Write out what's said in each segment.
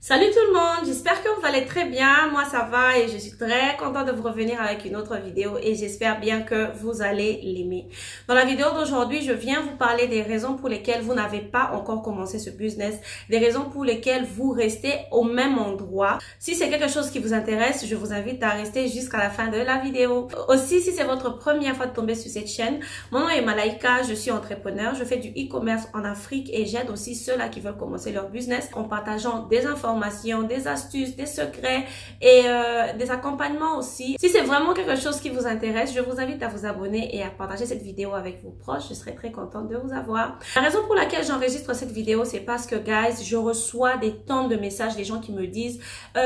Salut tout le monde, j'espère que vous allez très bien, moi ça va et je suis très contente de vous revenir avec une autre vidéo et j'espère bien que vous allez l'aimer. Dans la vidéo d'aujourd'hui, je viens vous parler des raisons pour lesquelles vous n'avez pas encore commencé ce business, des raisons pour lesquelles vous restez au même endroit. Si c'est quelque chose qui vous intéresse, je vous invite à rester jusqu'à la fin de la vidéo. Aussi, si c'est votre première fois de tomber sur cette chaîne, mon nom est Malaika, je suis entrepreneur, je fais du e-commerce en Afrique et j'aide aussi ceux-là qui veulent commencer leur business en partageant des informations, des astuces, des secrets et des accompagnements aussi. Si c'est vraiment quelque chose qui vous intéresse, je vous invite à vous abonner et à partager cette vidéo avec vos proches. Je serai très contente de vous avoir. La raison pour laquelle j'enregistre cette vidéo, c'est parce que, guys, je reçois des tonnes de messages des gens qui me disent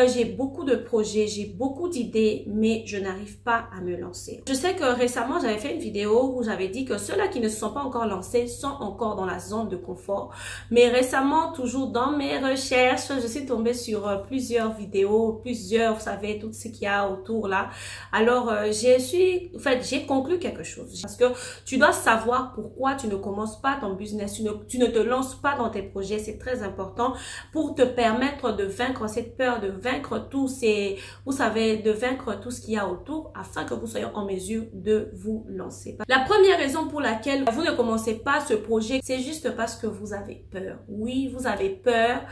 j'ai beaucoup de projets, j'ai beaucoup d'idées, mais je n'arrive pas à me lancer. Je sais que récemment, j'avais fait une vidéo où j'avais dit que ceux-là qui ne se sont pas encore lancés sont encore dans la zone de confort. Mais récemment, toujours dans mes recherches, je suis tombée sur plusieurs vidéos, vous savez, tout ce qu'il y a autour là. Alors, j'ai conclu quelque chose. Parce que tu dois savoir pourquoi tu ne commences pas ton business, tu ne te lances pas dans tes projets. C'est très important pour te permettre de vaincre cette peur, de vaincre tous ces, vous savez, de vaincre tout ce qu'il y a autour afin que vous soyez en mesure de vous lancer. La première raison pour laquelle vous ne commencez pas ce projet, c'est juste parce que vous avez peur. Oui, vous avez peur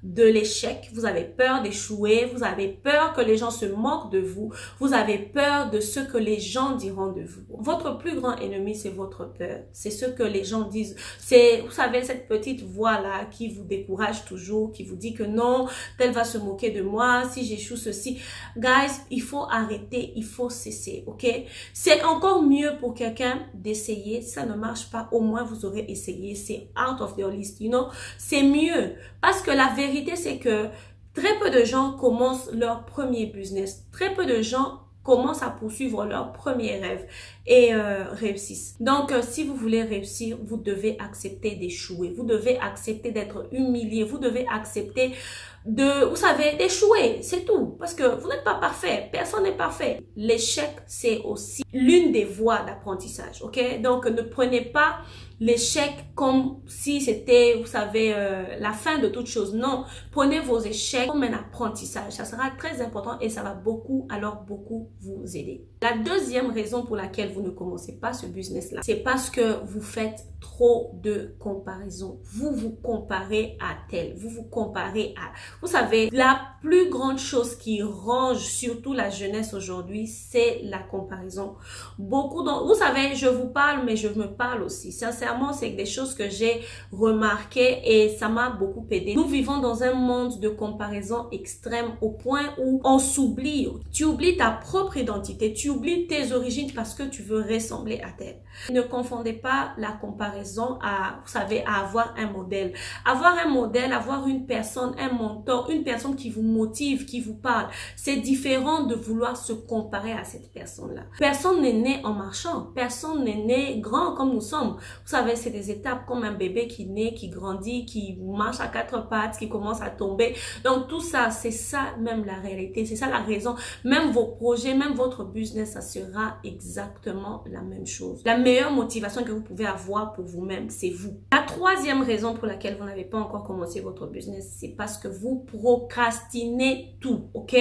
de l'échec, vous avez peur d'échouer, vous avez peur que les gens se moquent de vous, vous avez peur de ce que les gens diront de vous. Votre plus grand ennemi, c'est votre peur. C'est ce que les gens disent. C'est, vous savez, cette petite voix-là qui vous décourage toujours, qui vous dit que non, tel va se moquer de moi, si j'échoue ceci. Guys, il faut arrêter, il faut cesser, ok? C'est encore mieux pour quelqu'un d'essayer. Si ça ne marche pas, au moins vous aurez essayé. C'est out of your list, you know? C'est mieux. Parce que la vérité, c'est que très peu de gens commencent leur premier business. Très peu de gens commencent à poursuivre leur premier rêve et réussissent. Donc, si vous voulez réussir, vous devez accepter d'échouer. Vous devez accepter d'être humilié. Vous devez accepter vous savez, d'échouer. C'est tout. Parce que vous n'êtes pas parfait. Personne n'est parfait. L'échec, c'est aussi l'une des voies d'apprentissage. Ok? Donc, ne prenez pas l'échec comme si c'était, vous savez, la fin de toute chose. Non, prenez vos échecs comme un apprentissage. Ça sera très important et ça va beaucoup vous aider. La deuxième raison pour laquelle vous ne commencez pas ce business-là, c'est parce que vous faites trop de comparaisons. Vous vous comparez à tel, vous vous comparez à... Vous savez, la plus grande chose qui ronge surtout la jeunesse aujourd'hui, c'est la comparaison. Vous savez, je vous parle, mais je me parle aussi. Sincèrement, c'est des choses que j'ai remarquées et ça m'a beaucoup aidé. Nous vivons dans un monde de comparaison extrême au point où on s'oublie. Tu oublies ta propre identité, tu oublies tes origines parce que tu veux ressembler à tel. Ne confondez pas la comparaison à, vous savez, à avoir un modèle. Avoir un modèle, avoir une personne, un mentor, une personne qui vous motive, qui vous parle, c'est différent de vouloir se comparer à cette personne-là. Personne n'est né en marchant. Personne n'est né grand comme nous sommes. Vous savez, c'est des étapes comme un bébé qui naît, qui grandit, qui marche à quatre pattes, qui commence à tomber. Donc tout ça, c'est ça même la réalité. C'est ça la raison. Même vos projets, même votre business, ça sera exactement la même chose. La meilleure motivation que vous pouvez avoir pour vous-même, c'est vous. La troisième raison pour laquelle vous n'avez pas encore commencé votre business, c'est parce que vous procrastinez tout, ok?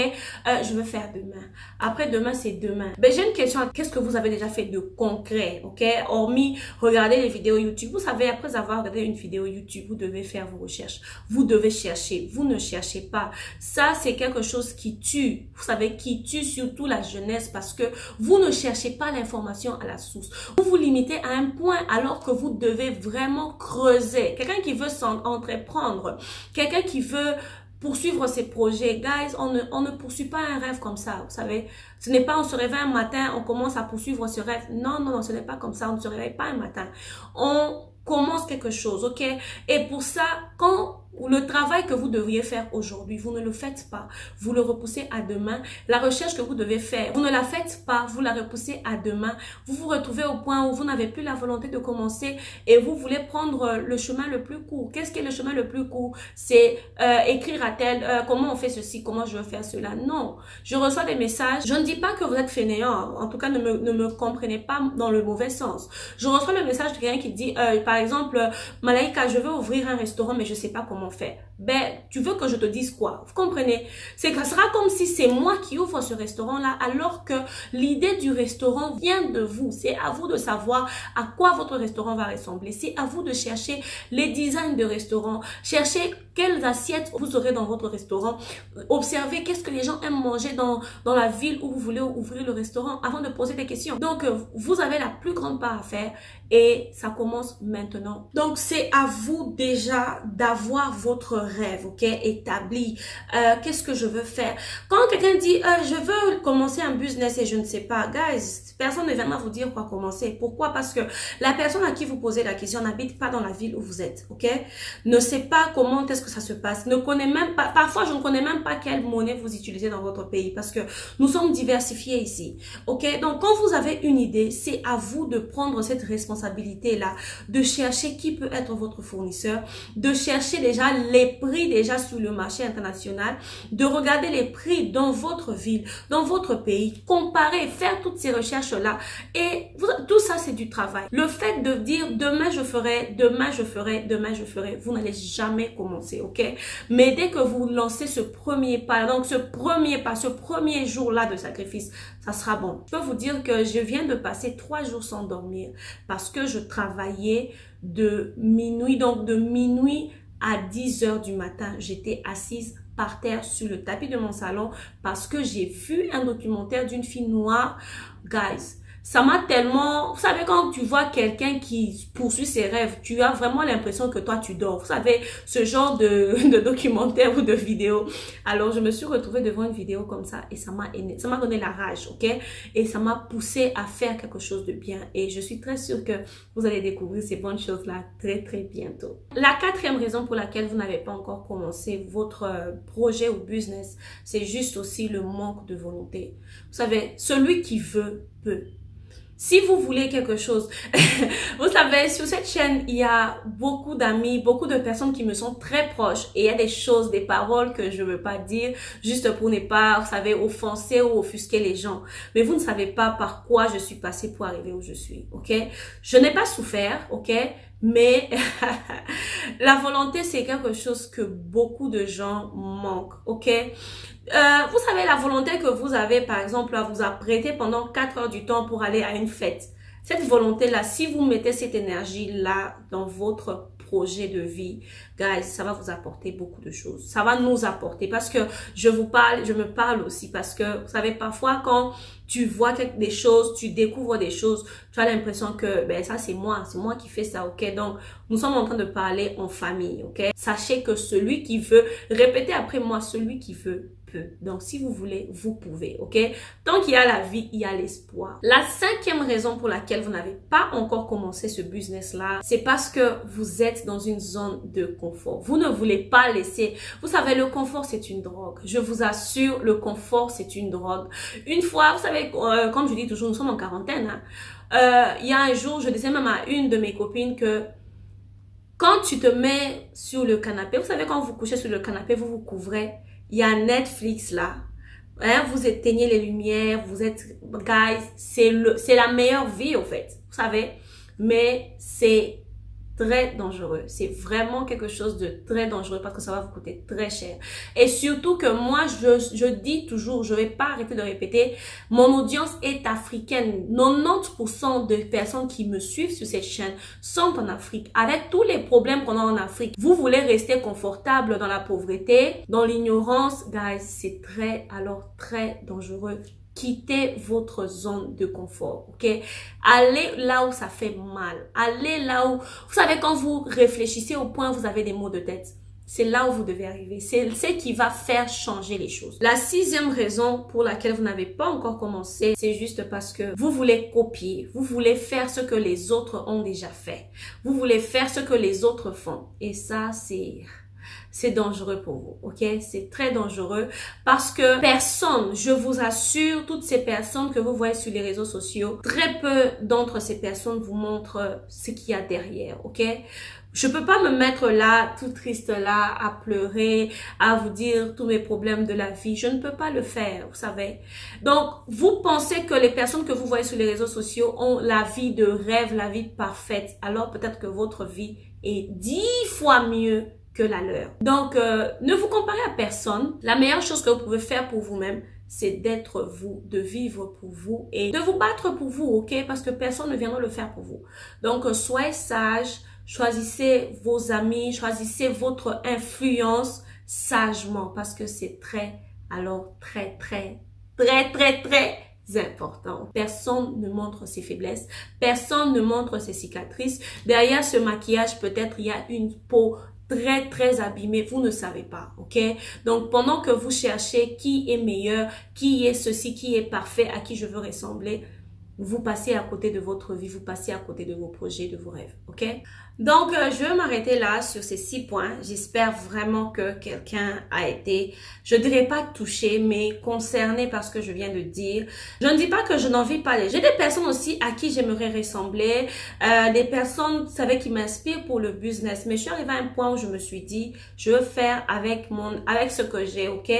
Je veux faire demain. Après demain, c'est demain. Ben, j'ai une question. Qu'est-ce que vous avez déjà fait de concret, ok? Hormis regarder les vidéos YouTube. Vous savez, après avoir regardé une vidéo YouTube, vous devez faire vos recherches. Vous devez chercher. Vous ne cherchez pas. Ça, c'est quelque chose qui tue. Vous savez, qui tue surtout la jeunesse parce que vous ne cherchez pas l'information à la source. Vous vous limitez à un point alors que vous devez vraiment creuser. Quelqu'un qui veut s'entreprendre, quelqu'un qui veut poursuivre ses projets. Guys, on ne poursuit pas un rêve comme ça, vous savez. Ce n'est pas on se réveille un matin, on commence à poursuivre ce rêve. Non, non, non, ce n'est pas comme ça. On ne se réveille pas un matin. On commence quelque chose, ok? Et pour ça, quand le travail que vous devriez faire aujourd'hui, vous ne le faites pas, vous le repoussez à demain. La recherche que vous devez faire, vous ne la faites pas, vous la repoussez à demain. Vous vous retrouvez au point où vous n'avez plus la volonté de commencer et vous voulez prendre le chemin le plus court. Qu'est-ce qui est le chemin le plus court? C'est écrire à tel, comment on fait ceci, comment je veux faire cela. Non, je reçois des messages. Je ne dis pas que vous êtes fainéant, en tout cas ne me comprenez pas dans le mauvais sens. Je reçois le message de quelqu'un qui dit, par exemple, Malaika, je veux ouvrir un restaurant mais je sais pas comment comment faire. Ben, tu veux que je te dise quoi? Vous comprenez? Ce sera comme si c'est moi qui ouvre ce restaurant-là, alors que l'idée du restaurant vient de vous. C'est à vous de savoir à quoi votre restaurant va ressembler. C'est à vous de chercher les designs de restaurant, chercher quelles assiettes vous aurez dans votre restaurant, observez qu'est-ce que les gens aiment manger dans la ville où vous voulez ouvrir le restaurant avant de poser des questions. Donc, vous avez la plus grande part à faire et ça commence maintenant. Donc, c'est à vous déjà d'avoir votre rêve, ok, établi. Qu'est-ce que je veux faire? Quand quelqu'un dit, je veux commencer un business et je ne sais pas, guys, personne ne viendra vous dire quoi commencer. Pourquoi? Parce que la personne à qui vous posez la question n'habite pas dans la ville où vous êtes, ok? Ne sait pas comment est-ce que ça se passe, ne connaît même pas, parfois je ne connais même pas quelle monnaie vous utilisez dans votre pays parce que nous sommes diversifiés ici, ok? Donc quand vous avez une idée, c'est à vous de prendre cette responsabilité-là, de chercher qui peut être votre fournisseur, de chercher déjà les prix déjà sur le marché international, de regarder les prix dans votre ville, dans votre pays, comparer, faire toutes ces recherches-là et tout ça c'est du travail. Le fait de dire demain je ferai, demain je ferai, demain je ferai, vous n'allez jamais commencer, ok? Mais dès que vous lancez ce premier pas, donc ce premier pas, ce premier jour-là de sacrifice, ça sera bon. Je peux vous dire que je viens de passer 3 jours sans dormir parce que je travaillais de minuit, donc de minuit à 10 heures du matin, j'étais assise par terre sur le tapis de mon salon parce que j'ai vu un documentaire d'une fille noire, guys. Ça m'a tellement... Vous savez, quand tu vois quelqu'un qui poursuit ses rêves, tu as vraiment l'impression que toi, tu dors. Vous savez, ce genre de documentaire ou de vidéo. Alors, je me suis retrouvée devant une vidéo comme ça et ça m'a donné la rage, ok? Et ça m'a poussé à faire quelque chose de bien. Et je suis très sûre que vous allez découvrir ces bonnes choses-là très, très bientôt. La 4e raison pour laquelle vous n'avez pas encore commencé votre projet ou business, c'est juste aussi le manque de volonté. Vous savez, celui qui veut, peut. Si vous voulez quelque chose, vous savez, sur cette chaîne, il y a beaucoup d'amis, beaucoup de personnes qui me sont très proches et il y a des choses, des paroles que je ne veux pas dire juste pour ne pas, vous savez, offenser ou offusquer les gens. Mais vous ne savez pas par quoi je suis passée pour arriver où je suis, ok? Je n'ai pas souffert, ok? Mais la volonté, c'est quelque chose que beaucoup de gens manquent, ok? Vous savez, la volonté que vous avez, par exemple, à vous apprêter pendant 4 heures du temps pour aller à une fête. Cette volonté-là, si vous mettez cette énergie-là dans votre projet de vie, guys, ça va vous apporter beaucoup de choses. Ça va nous apporter parce que je me parle aussi parce que, vous savez, parfois quand tu vois des choses, tu découvres des choses, tu as l'impression que, ben, ça c'est moi qui fais ça, ok? Donc, nous sommes en train de parler en famille, ok? Sachez que celui qui veut, répétez après moi, celui qui veut, peut. Donc, si vous voulez, vous pouvez, ok? Tant qu'il y a la vie, il y a l'espoir. La 5e raison pour laquelle vous n'avez pas encore commencé ce business-là, c'est parce que vous êtes dans une zone de confort. Vous ne voulez pas laisser... Vous savez, le confort, c'est une drogue. Je vous assure, le confort, c'est une drogue. Une fois, vous savez, comme je dis toujours, nous sommes en quarantaine. Hein? Il y a un jour, je disais même à une de mes copines que quand tu te mets sur le canapé, vous savez, quand vous couchez sur le canapé, vous vous couvrez. Il y a Netflix là, hein, vous éteignez les lumières, vous êtes, guys, c'est la meilleure vie au fait, vous savez, mais c'est très dangereux, c'est vraiment quelque chose de très dangereux parce que ça va vous coûter très cher. Et surtout que moi, je dis toujours, je vais pas arrêter de répéter, mon audience est africaine. 90% de personnes qui me suivent sur cette chaîne sont en Afrique. Avec tous les problèmes qu'on a en Afrique, vous voulez rester confortable dans la pauvreté, dans l'ignorance, guys, c'est très dangereux. Quittez votre zone de confort, ok? Allez là où ça fait mal. Allez là où... Vous savez, quand vous réfléchissez au point où vous avez des maux de tête, c'est là où vous devez arriver. C'est ce qui va faire changer les choses. La 6e raison pour laquelle vous n'avez pas encore commencé, c'est juste parce que vous voulez copier. Vous voulez faire ce que les autres ont déjà fait. Vous voulez faire ce que les autres font. Et ça, c'est dangereux pour vous, ok? C'est très dangereux parce que personne, je vous assure, toutes ces personnes que vous voyez sur les réseaux sociaux, très peu d'entre ces personnes vous montrent ce qu'il y a derrière, ok? Je peux pas me mettre là, tout triste là, à pleurer, à vous dire tous mes problèmes de la vie. Je ne peux pas le faire, vous savez. Donc, vous pensez que les personnes que vous voyez sur les réseaux sociaux ont la vie de rêve, la vie parfaite. Alors, peut-être que votre vie est 10 fois mieux que la leur. Donc, ne vous comparez à personne. La meilleure chose que vous pouvez faire pour vous-même, c'est d'être vous, de vivre pour vous et de vous battre pour vous, ok? Parce que personne ne viendra le faire pour vous. Donc, soyez sage, choisissez vos amis, choisissez votre influence sagement parce que c'est très important. Personne ne montre ses faiblesses, personne ne montre ses cicatrices. Derrière ce maquillage, peut-être il y a une peau très abîmée, vous ne savez pas, ok? Donc, pendant que vous cherchez qui est meilleur, qui est ceci, qui est parfait, à qui je veux ressembler, vous passez à côté de votre vie, vous passez à côté de vos projets, de vos rêves, ok? Donc, je vais m'arrêter là sur ces 6 points. J'espère vraiment que quelqu'un a été, je dirais pas touché, mais concerné par ce que je viens de dire. Je ne dis pas que je n'envie pas. J'ai des personnes aussi à qui j'aimerais ressembler, des personnes, vous savez, qui m'inspirent pour le business. Mais je suis arrivée à un point où je me suis dit, je veux faire avec ce que j'ai, ok?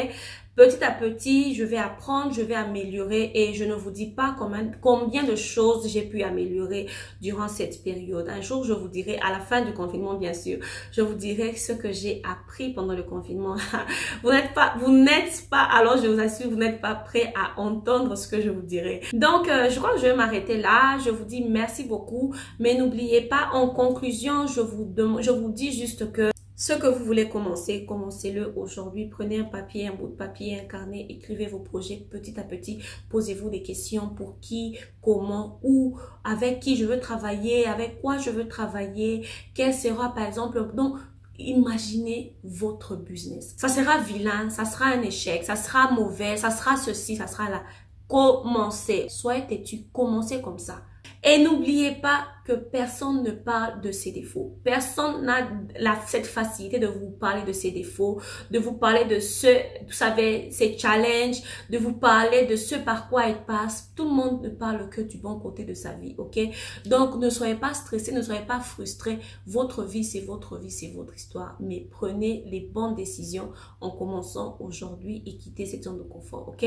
Petit à petit, je vais apprendre, je vais améliorer et je ne vous dis pas combien de choses j'ai pu améliorer durant cette période. Un jour, je vous dirai, à la fin du confinement, bien sûr, je vous dirai ce que j'ai appris pendant le confinement. Vous n'êtes pas, alors je vous assure, vous n'êtes pas prêts à entendre ce que je vous dirai. Donc, je crois que je vais m'arrêter là. Je vous dis merci beaucoup, mais n'oubliez pas, en conclusion, je vous dis juste que ce que vous voulez commencer, commencez-le aujourd'hui. Prenez un papier, un bout de papier, un carnet, écrivez vos projets petit à petit. Posez-vous des questions pour qui, comment, où, avec qui je veux travailler, avec quoi je veux travailler, quel sera par exemple... Donc, imaginez votre business. Ça sera vilain, ça sera un échec, ça sera mauvais, ça sera ceci, ça sera là. Commencez. Soyez têtu, commencez comme ça. Et n'oubliez pas que personne ne parle de ses défauts. Personne n'a cette facilité de vous parler de ses défauts, de vous parler de vous savez, ses challenges, de vous parler de ce par quoi il passe. Tout le monde ne parle que du bon côté de sa vie, ok? Donc, ne soyez pas stressés, ne soyez pas frustrés. Votre vie, c'est votre vie, c'est votre histoire. Mais prenez les bonnes décisions en commençant aujourd'hui et quittez cette zone de confort, ok?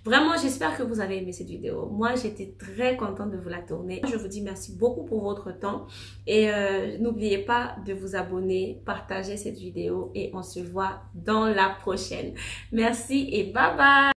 Vraiment, j'espère que vous avez aimé cette vidéo. Moi, j'étais très contente de vous la tourner. Je vous dis merci beaucoup pour votre temps et n'oubliez pas de vous abonner, partager cette vidéo et on se voit dans la prochaine. Merci et bye bye!